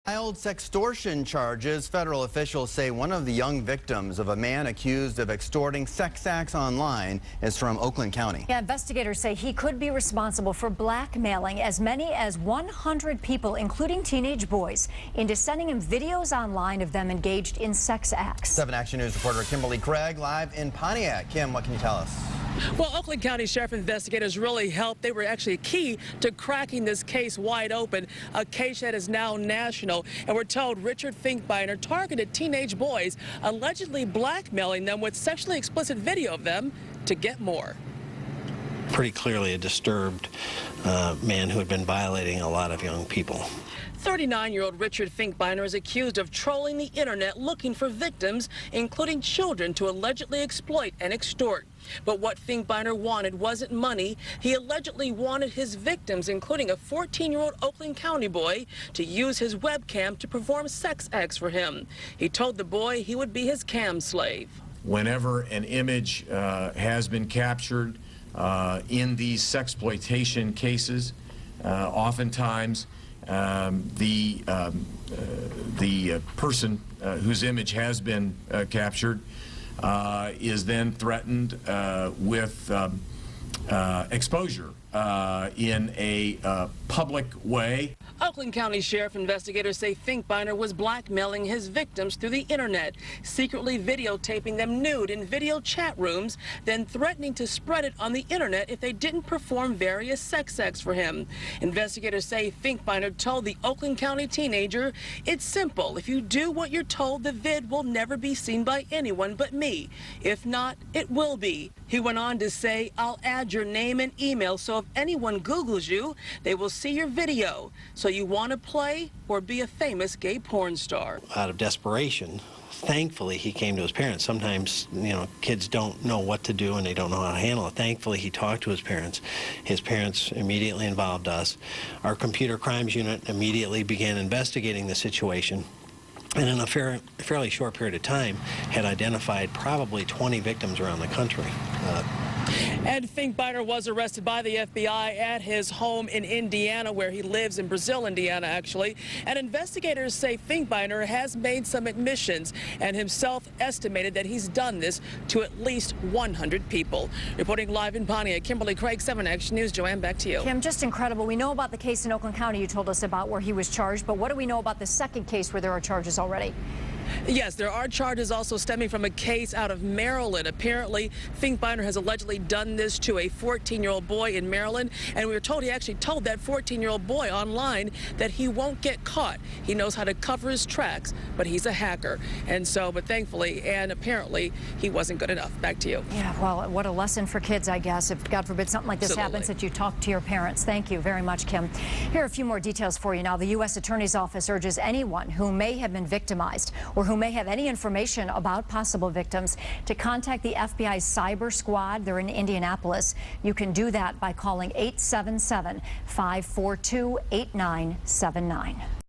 Filed sextortion charges. Federal officials say one of the young victims of a man accused of extorting sex acts online is from Oakland County. Yeah, investigators say he could be responsible for blackmailing as many as 100 people, including teenage boys, into sending him videos online of them engaged in sex acts. 7 Action News reporter Kimberly Craig live in Pontiac. Kim, what can you tell us? Well, Oakland County Sheriff investigators really helped. They were actually key to cracking this case wide open, a case that is now national. And we're told Richard Finkbeiner targeted teenage boys, allegedly blackmailing them with sexually explicit video of them to get more. Pretty clearly a disturbed man who had been violating a lot of young people. 39-year-old Richard Finkbeiner is accused of trolling the internet looking for victims, including children, to allegedly exploit and extort. But what Finkbeiner wanted wasn't money. He allegedly wanted his victims, including a 14-year-old Oakland County boy, to use his webcam to perform sex acts for him. He told the boy he would be his cam slave. Whenever an image has been captured in these sexploitation cases, oftentimes the person whose image has been captured is then threatened with exposure in a public way. Oakland County Sheriff investigators say Finkbeiner was blackmailing his victims through the internet, secretly videotaping them nude in video chat rooms, then threatening to spread it on the internet if they didn't perform various sex acts for him. Investigators say Finkbeiner told the Oakland County teenager, "It's simple. If you do what you're told, the vid will never be seen by anyone but me. If not, it will be." He went on to say, "I'll add your name and email so if anyone Googles you, they will see your video. So you want to play or be a famous gay porn star?" Out of desperation, thankfully, he came to his parents. Sometimes, kids don't know what to do and they don't know how to handle it. Thankfully, he talked to his parents. His parents immediately involved us. Our computer crimes unit immediately began investigating the situation. And in a fairly short period of time, had identified probably 20 victims around the country. And Finkbeiner was arrested by the FBI at his home in Indiana, where he lives, in Brazil, Indiana, actually. And investigators say Finkbeiner has made some admissions and himself estimated that he's done this to at least 100 people. Reporting live in Pontiac, Kimberly Craig, 7 Action News. Joanne, back to you. Kim, just incredible. We know about the case in Oakland County you told us about where he was charged, but what do we know about the second case where there are charges already? Yes, there are charges also stemming from a case out of Maryland. Apparently, Finkbeiner has allegedly done this to a 14-year-old boy in Maryland, and we were told he actually told that 14-year-old boy online that he won't get caught. He knows how to cover his tracks, but he's a hacker. And so, but thankfully, and apparently, he wasn't good enough. Back to you. Yeah, well, what a lesson for kids, I guess. If, God forbid, something like this happens, that you talk to your parents. Thank you very much, Kim. Here are a few more details for you now. The U.S. Attorney's Office urges anyone who may have been victimized or who may have any information about possible victims to contact the FBI's Cyber Squad. They're in Indianapolis. You can do that by calling 877-542-8979.